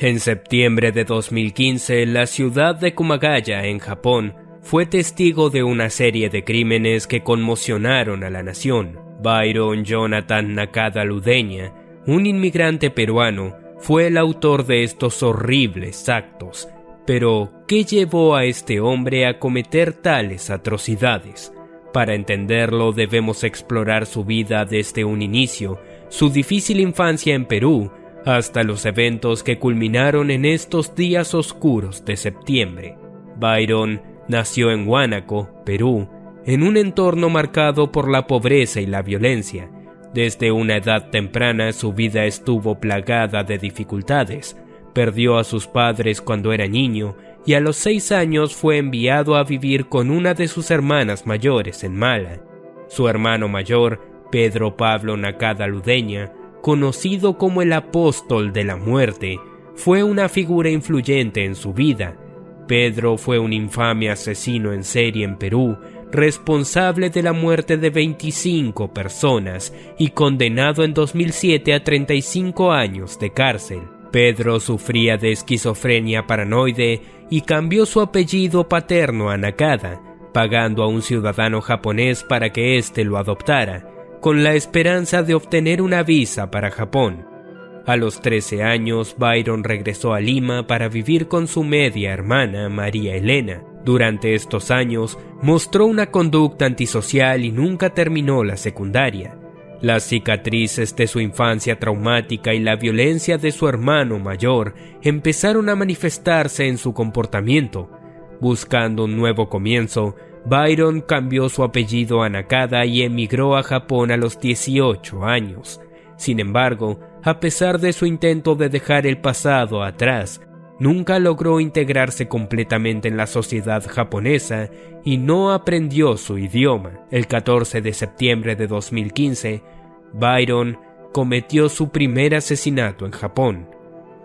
En septiembre de 2015, la ciudad de Kumagaya, en Japón, fue testigo de una serie de crímenes que conmocionaron a la nación. Byron Jonathan Nakada Ludeña, un inmigrante peruano, fue el autor de estos horribles actos. Pero, ¿qué llevó a este hombre a cometer tales atrocidades? Para entenderlo, debemos explorar su vida desde un inicio, su difícil infancia en Perú, hasta los eventos que culminaron en estos días oscuros de septiembre. Byron nació en Huánuco, Perú, en un entorno marcado por la pobreza y la violencia. Desde una edad temprana su vida estuvo plagada de dificultades. Perdió a sus padres cuando era niño y a los 6 años fue enviado a vivir con una de sus hermanas mayores en Mala. Su hermano mayor, Pedro Pablo Nakada Ludeña, conocido como el apóstol de la muerte, fue una figura influyente en su vida. Pedro fue un infame asesino en serie en Perú, responsable de la muerte de 25 personas y condenado en 2007 a 35 años de cárcel. Pedro sufría de esquizofrenia paranoide y cambió su apellido paterno a Nakada, pagando a un ciudadano japonés para que éste lo adoptara, con la esperanza de obtener una visa para Japón. A los 13 años, Byron regresó a Lima para vivir con su media hermana, María Elena. Durante estos años, mostró una conducta antisocial y nunca terminó la secundaria. Las cicatrices de su infancia traumática y la violencia de su hermano mayor empezaron a manifestarse en su comportamiento. Buscando un nuevo comienzo, Byron cambió su apellido a Nakada y emigró a Japón a los 18 años. Sin embargo, a pesar de su intento de dejar el pasado atrás, nunca logró integrarse completamente en la sociedad japonesa y no aprendió su idioma. El 14 de septiembre de 2015, Byron cometió su primer asesinato en Japón.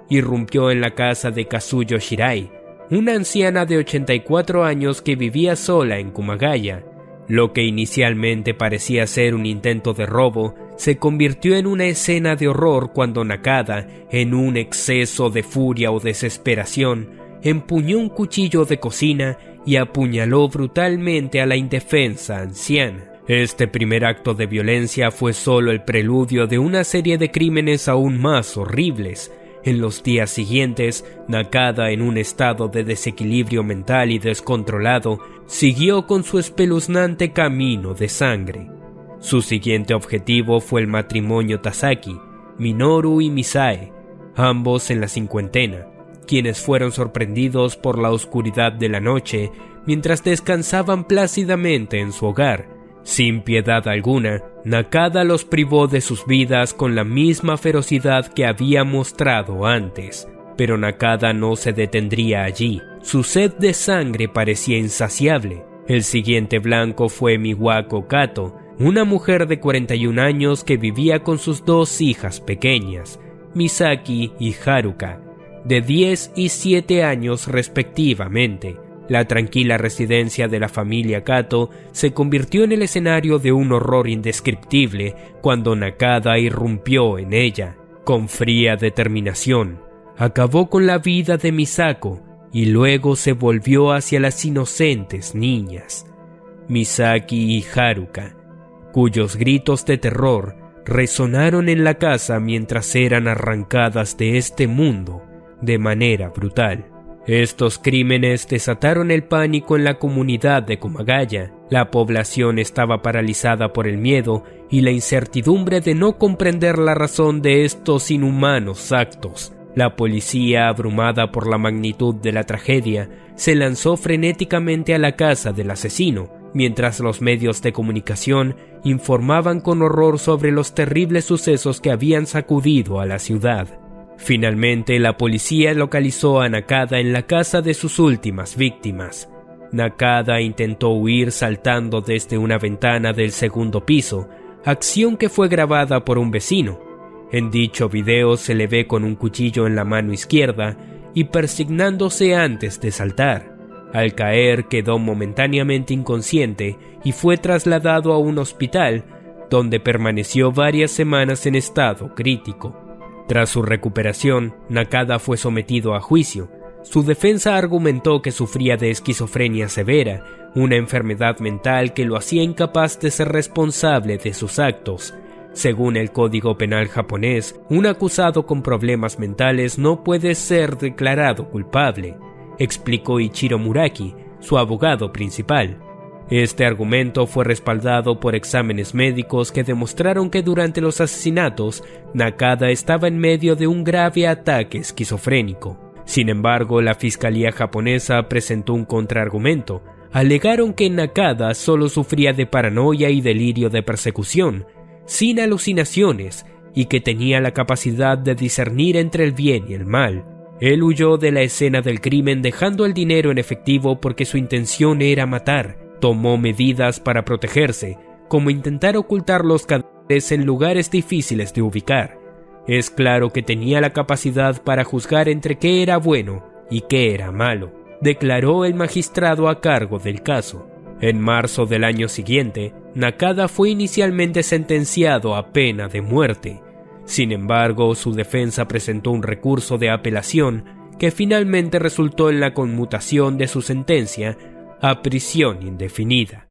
Irrumpió en la casa de Kazuyo Shirai, una anciana de 84 años que vivía sola en Kumagaya. Lo que inicialmente parecía ser un intento de robo, se convirtió en una escena de horror cuando Nakada, en un exceso de furia o desesperación, empuñó un cuchillo de cocina y apuñaló brutalmente a la indefensa anciana. Este primer acto de violencia fue solo el preludio de una serie de crímenes aún más horribles. En los días siguientes, Nakada, en un estado de desequilibrio mental y descontrolado, siguió con su espeluznante camino de sangre. Su siguiente objetivo fue el matrimonio Tasaki, Minoru y Misae, ambos en la cincuentena, quienes fueron sorprendidos por la oscuridad de la noche mientras descansaban plácidamente en su hogar. Sin piedad alguna, Nakada los privó de sus vidas con la misma ferocidad que había mostrado antes. Pero Nakada no se detendría allí. Su sed de sangre parecía insaciable. El siguiente blanco fue Miwako Kato, una mujer de 41 años que vivía con sus 2 hijas pequeñas, Misaki y Haruka, de 10 y 7 años respectivamente. La tranquila residencia de la familia Kato se convirtió en el escenario de un horror indescriptible cuando Nakada irrumpió en ella. Con fría determinación, acabó con la vida de Misako y luego se volvió hacia las inocentes niñas, Misaki y Haruka, cuyos gritos de terror resonaron en la casa mientras eran arrancadas de este mundo de manera brutal. Estos crímenes desataron el pánico en la comunidad de Kumagaya. La población estaba paralizada por el miedo y la incertidumbre de no comprender la razón de estos inhumanos actos. La policía, abrumada por la magnitud de la tragedia, se lanzó frenéticamente a la casa del asesino, mientras los medios de comunicación informaban con horror sobre los terribles sucesos que habían sacudido a la ciudad. Finalmente, la policía localizó a Nakada en la casa de sus últimas víctimas. Nakada intentó huir saltando desde una ventana del segundo piso, acción que fue grabada por un vecino. En dicho video se le ve con un cuchillo en la mano izquierda y persignándose antes de saltar. Al caer quedó momentáneamente inconsciente y fue trasladado a un hospital, donde permaneció varias semanas en estado crítico. Tras su recuperación, Nakada fue sometido a juicio. Su defensa argumentó que sufría de esquizofrenia severa, una enfermedad mental que lo hacía incapaz de ser responsable de sus actos. Según el Código Penal japonés, un acusado con problemas mentales no puede ser declarado culpable, explicó Ichiro Muraki, su abogado principal. Este argumento fue respaldado por exámenes médicos que demostraron que durante los asesinatos, Nakada estaba en medio de un grave ataque esquizofrénico. Sin embargo, la fiscalía japonesa presentó un contraargumento. Alegaron que Nakada solo sufría de paranoia y delirio de persecución, sin alucinaciones, y que tenía la capacidad de discernir entre el bien y el mal. Él huyó de la escena del crimen dejando el dinero en efectivo porque su intención era matar. Tomó medidas para protegerse, como intentar ocultar los cadáveres en lugares difíciles de ubicar. Es claro que tenía la capacidad para juzgar entre qué era bueno y qué era malo, declaró el magistrado a cargo del caso. En marzo del año siguiente, Nakada fue inicialmente sentenciado a pena de muerte. Sin embargo, su defensa presentó un recurso de apelación que finalmente resultó en la conmutación de su sentencia a prisión indefinida.